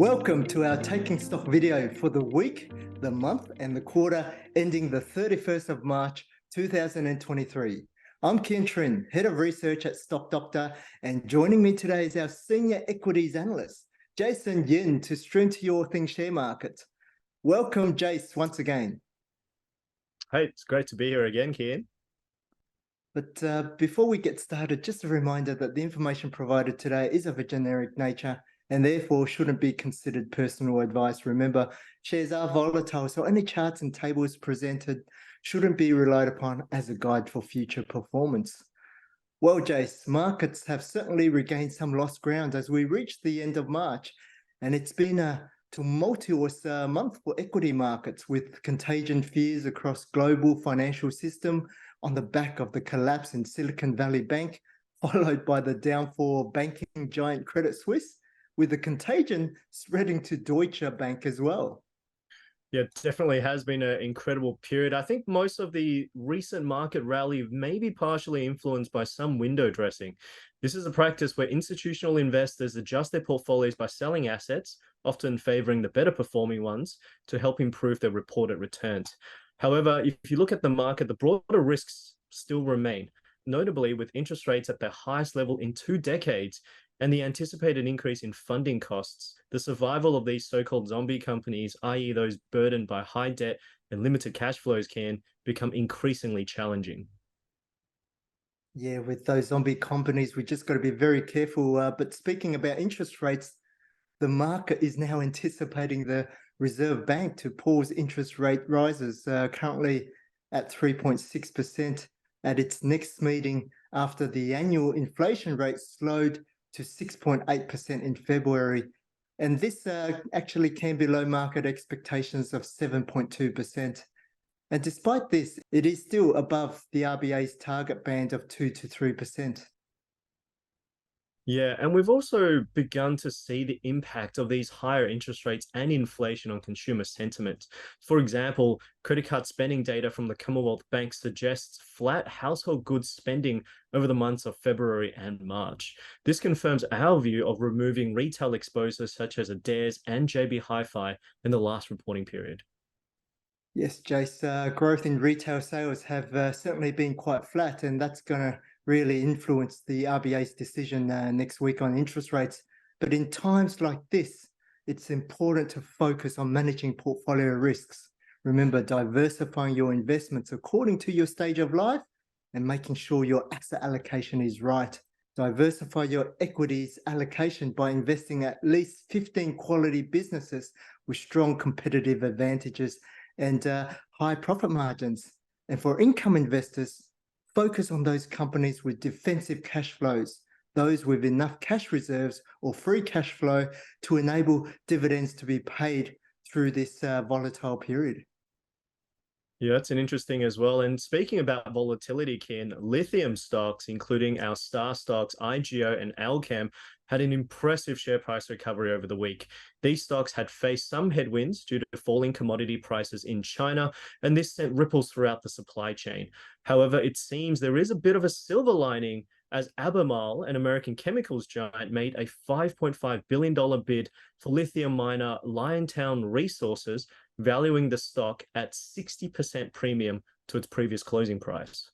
Welcome to our Taking Stock video for the week, the month and the quarter ending the 31st of March 2023. I'm Kien Trinh, Head of Research at Stock Doctor, and joining me today is our Senior Equities Analyst, Jason Yin, to stream to you all things share market. Welcome, Jace, once again. Hey, it's great to be here again, Kien. But before we get started, just a reminder that the information provided today is of a generic nature and therefore shouldn't be considered personal advice. Remember, shares are volatile, so any charts and tables presented shouldn't be relied upon as a guide for future performance. Well, Jace, markets have certainly regained some lost ground as we reach the end of March, and it's been a tumultuous month for equity markets with contagion fears across global financial system on the back of the collapse in Silicon Valley Bank, followed by the downfall of banking giant Credit Suisse, with the contagion spreading to Deutsche Bank as well. Yeah, it definitely has been an incredible period. I think most of the recent market rally may be partially influenced by some window dressing. This is a practice where institutional investors adjust their portfolios by selling assets, often favoring the better performing ones, to help improve their reported returns. However, if you look at the market, the broader risks still remain, notably with interest rates at their highest level in 2 decades and the anticipated increase in funding costs. The survival of these so-called zombie companies, i.e. those burdened by high debt and limited cash flows, can become increasingly challenging. Yeah, with those zombie companies, we just got to be very careful. But speaking about interest rates, the market is now anticipating the Reserve Bank to pause interest rate rises, currently at 3.6% at its next meeting after the annual inflation rate slowed to 6.8% in February. And this actually came below market expectations of 7.2%. And despite this, it is still above the RBA's target band of 2 to 3%. Yeah, and we've also begun to see the impact of these higher interest rates and inflation on consumer sentiment. For example, credit card spending data from the Commonwealth Bank suggests flat household goods spending over the months of February and March. This confirms our view of removing retail exposures such as Adairs and JB Hi-Fi in the last reporting period. Yes, Jace, growth in retail sales have certainly been quite flat, and that's going to really influence the RBA's decision next week on interest rates. But in times like this, it's important to focus on managing portfolio risks. Remember, diversifying your investments according to your stage of life and making sure your asset allocation is right. Diversify your equities allocation by investing at least 15 quality businesses with strong competitive advantages and high profit margins. And for income investors, focus on those companies with defensive cash flows, those with enough cash reserves or free cash flow to enable dividends to be paid through this volatile period. Yeah, that's an interesting as well. And speaking about volatility, Ken, lithium stocks, including our star stocks, IGO and Alchem, had an impressive share price recovery over the week. These stocks had faced some headwinds due to falling commodity prices in China, and this sent ripples throughout the supply chain. However, it seems there is a bit of a silver lining as Albemarle, an American chemicals giant, made a $5.5 billion bid for lithium miner Liontown Resources, valuing the stock at 60% premium to its previous closing price.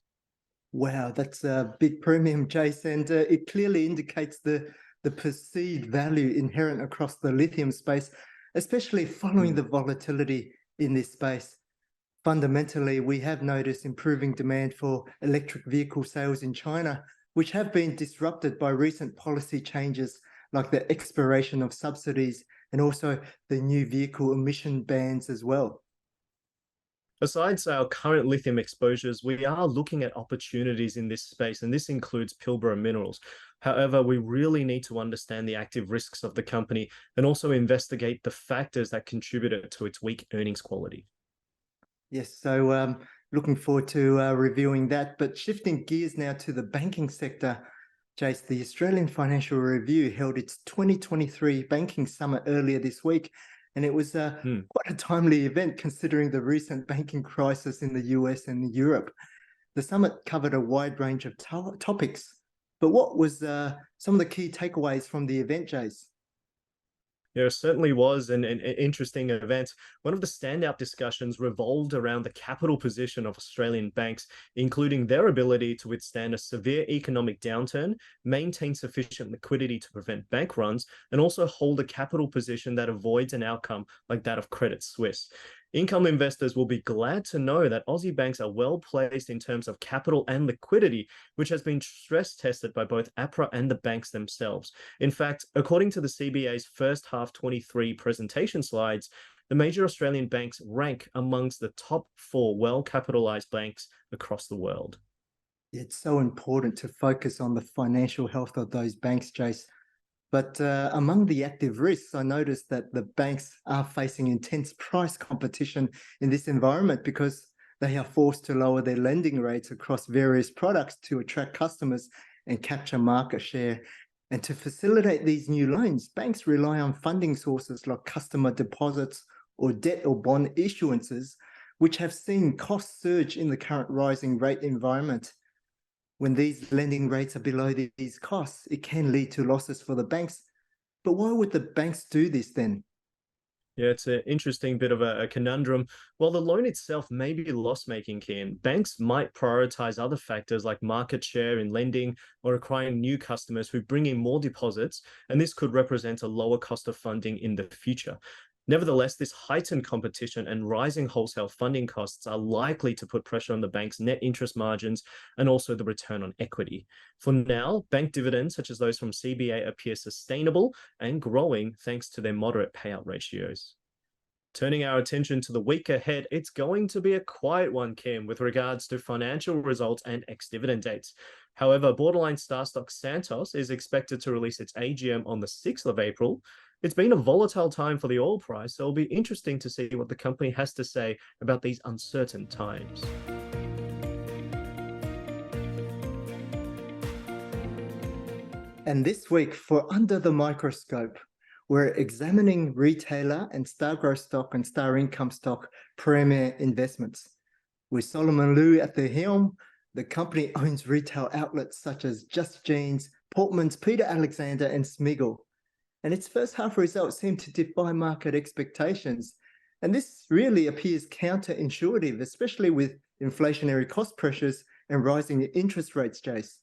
Wow, that's a big premium, Jason. And it clearly indicates the perceived value inherent across the lithium space, especially following the volatility in this space. Fundamentally, we have noticed improving demand for electric vehicle sales in China, which have been disrupted by recent policy changes like the expiration of subsidies and also the new vehicle emission bans as well. Besides our current lithium exposures, we are looking at opportunities in this space, and this includes Pilbara Minerals. However, we really need to understand the active risks of the company and also investigate the factors that contributed to its weak earnings quality. Yes, so looking forward to reviewing that. But shifting gears now to the banking sector, Jace, the Australian Financial Review held its 2023 Banking Summit earlier this week, and it was quite a timely event considering the recent banking crisis in the US and Europe. The summit covered a wide range of topics, but what was some of the key takeaways from the event, Jace? There certainly was an interesting event. One of the standout discussions revolved around the capital position of Australian banks, including their ability to withstand a severe economic downturn, maintain sufficient liquidity to prevent bank runs, and also hold a capital position that avoids an outcome like that of Credit Suisse. Income investors will be glad to know that Aussie banks are well placed in terms of capital and liquidity, which has been stress tested by both APRA and the banks themselves. In fact, according to the CBA's first half 23 presentation slides, the major Australian banks rank amongst the top 4 well-capitalized banks across the world. It's so important to focus on the financial health of those banks, Jace. But among the active risks, I noticed that the banks are facing intense price competition in this environment because they are forced to lower their lending rates across various products to attract customers and capture market share. And to facilitate these new loans, banks rely on funding sources like customer deposits or debt or bond issuances, which have seen costs surge in the current rising rate environment. When these lending rates are below these costs, it can lead to losses for the banks. But why would the banks do this then? Yeah, it's an interesting bit of a conundrum. While the loan itself may be loss-making, Kien, banks might prioritize other factors like market share in lending or acquiring new customers who bring in more deposits, and this could represent a lower cost of funding in the future. Nevertheless, this heightened competition and rising wholesale funding costs are likely to put pressure on the bank's net interest margins and also the return on equity. For now, bank dividends, such as those from CBA, appear sustainable and growing thanks to their moderate payout ratios. Turning our attention to the week ahead, it's going to be a quiet one, Kim, with regards to financial results and ex-dividend dates. However, borderline star stock Santos is expected to release its AGM on the 6th of April. It's been a volatile time for the oil price, so it'll be interesting to see what the company has to say about these uncertain times. And this week, for Under the Microscope, we're examining retailer and star growth stock and star income stock Premier Investments. With Solomon Lew at the helm, the company owns retail outlets such as Just Jeans, Portman's, Peter Alexander, and Smiggle. And its first half results seem to defy market expectations. And this really appears counterintuitive, especially with inflationary cost pressures and rising interest rates, Jace.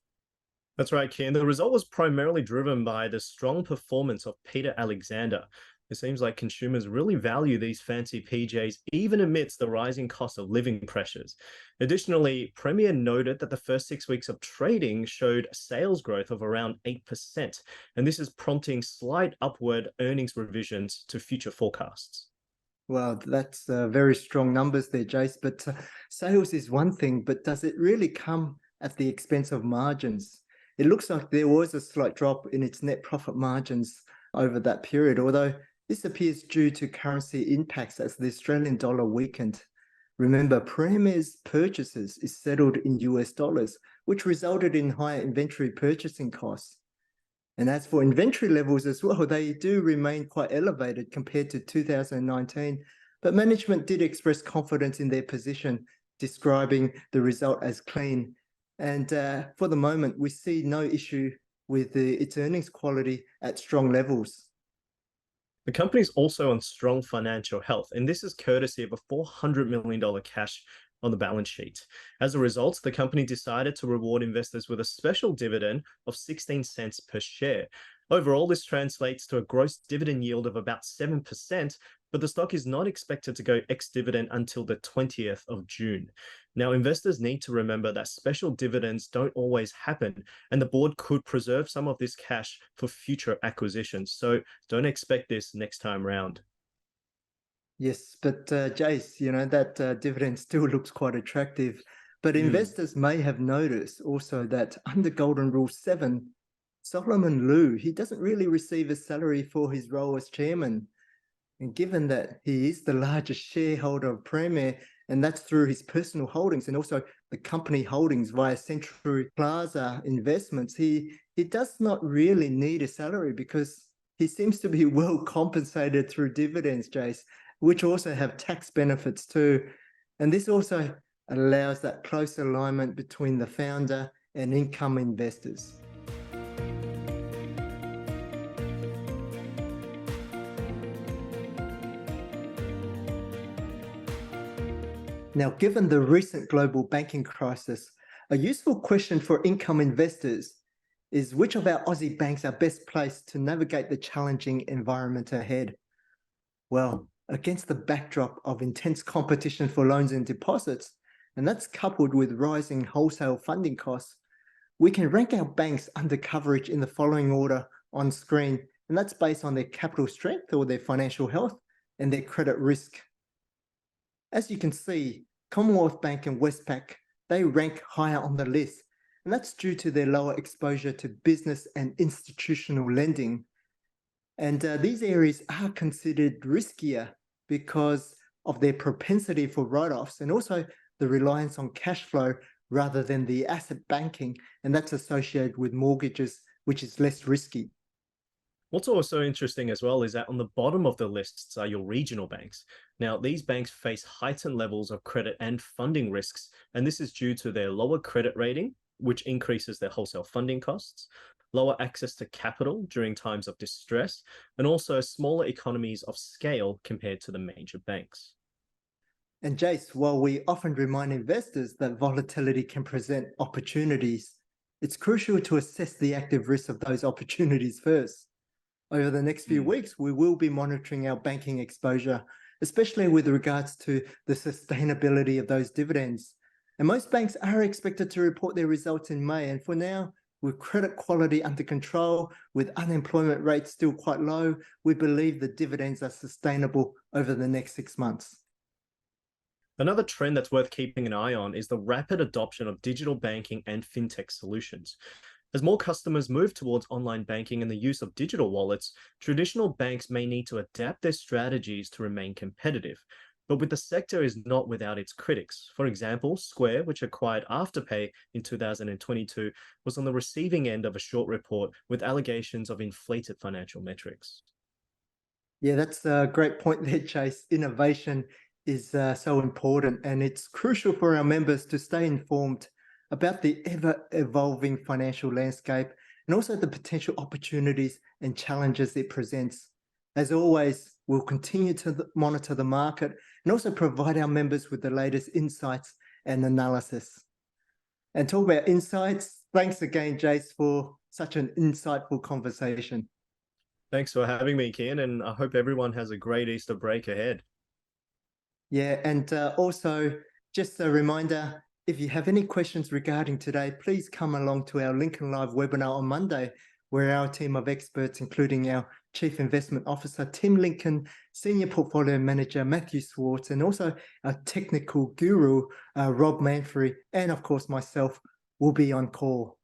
That's right, Ken. The result was primarily driven by the strong performance of Peter Alexander. It seems like consumers really value these fancy PJs even amidst the rising cost of living pressures. Additionally, Premier noted that the first 6 weeks of trading showed sales growth of around 8%, and this is prompting slight upward earnings revisions to future forecasts. Well, that's very strong numbers there, Jace, but sales is one thing, but does it really come at the expense of margins? It looks like there was a slight drop in its net profit margins over that period, although this appears due to currency impacts as the Australian dollar weakened. Remember, Premier's purchases is settled in US dollars, which resulted in higher inventory purchasing costs. And as for inventory levels as well, they do remain quite elevated compared to 2019, but management did express confidence in their position, describing the result as clean. And for the moment, we see no issue with its earnings quality at strong levels. The company is also on strong financial health, and this is courtesy of a $400 million cash on the balance sheet. As a result, the company decided to reward investors with a special dividend of 16 cents per share. Overall, this translates to a gross dividend yield of about 7%, but the stock is not expected to go ex-dividend until the 20th of June. Now, investors need to remember that special dividends don't always happen, and the board could preserve some of this cash for future acquisitions. So don't expect this next time round. Yes, but Jace, you know, that dividend still looks quite attractive. But investors may have noticed also that under Golden Rule 7, Solomon Lew, he doesn't really receive a salary for his role as chairman. And given that he is the largest shareholder of Premier, and that's through his personal holdings and also the company holdings via Century Plaza Investments, he does not really need a salary because he seems to be well compensated through dividends, Jace, which also have tax benefits too. And this also allows that close alignment between the founder and income investors. Now, given the recent global banking crisis, a useful question for income investors is which of our Aussie banks are best placed to navigate the challenging environment ahead? Well, against the backdrop of intense competition for loans and deposits, and that's coupled with rising wholesale funding costs, we can rank our banks under coverage in the following order on screen, and that's based on their capital strength or their financial health and their credit risk. As you can see, Commonwealth Bank and Westpac, they rank higher on the list, and that's due to their lower exposure to business and institutional lending. And these areas are considered riskier because of their propensity for write-offs and also the reliance on cash flow rather than the asset banking, and that's associated with mortgages, which is less risky. What's also interesting as well is that on the bottom of the lists are your regional banks. Now, these banks face heightened levels of credit and funding risks, and this is due to their lower credit rating, which increases their wholesale funding costs, lower access to capital during times of distress, and also smaller economies of scale compared to the major banks. And Jace, while we often remind investors that volatility can present opportunities, it's crucial to assess the active risk of those opportunities first. Over the next few weeks, we will be monitoring our banking exposure, especially with regards to the sustainability of those dividends. And most banks are expected to report their results in May. And for now, with credit quality under control, with unemployment rates still quite low, we believe the dividends are sustainable over the next 6 months. Another trend that's worth keeping an eye on is the rapid adoption of digital banking and fintech solutions. As more customers move towards online banking and the use of digital wallets, traditional banks may need to adapt their strategies to remain competitive. But the sector is not without its critics. For example, Square, which acquired Afterpay in 2022, was on the receiving end of a short report with allegations of inflated financial metrics. Yeah, that's a great point there, Chase. Innovation is so important, and it's crucial for our members to stay informed about the ever-evolving financial landscape and also the potential opportunities and challenges it presents. As always, we'll continue to monitor the market and also provide our members with the latest insights and analysis. And talk about insights, thanks again, Jace, for such an insightful conversation. Thanks for having me, Kien, and I hope everyone has a great Easter break ahead. Yeah, and also just a reminder, if you have any questions regarding today, please come along to our Lincoln Live webinar on Monday, where our team of experts, including our Chief Investment Officer, Tim Lincoln, Senior Portfolio Manager, Matthew Swartz, and also our technical guru, Rob Manfrey, and of course myself, will be on call.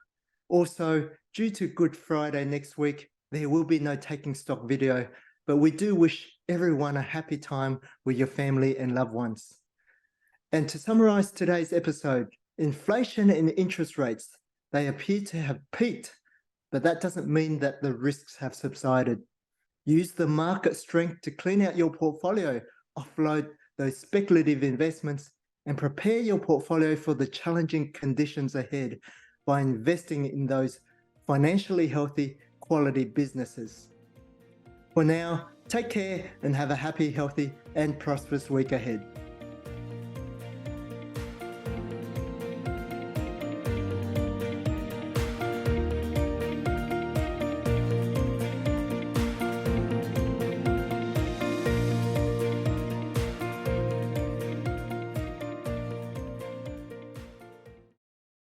Also, due to Good Friday next week, there will be no Taking Stock video, but we do wish everyone a happy time with your family and loved ones. And to summarize today's episode, inflation and interest rates, they appear to have peaked, but that doesn't mean that the risks have subsided. Use the market strength to clean out your portfolio, offload those speculative investments, and prepare your portfolio for the challenging conditions ahead by investing in those financially healthy, quality businesses. For now, take care and have a happy, healthy, and prosperous week ahead.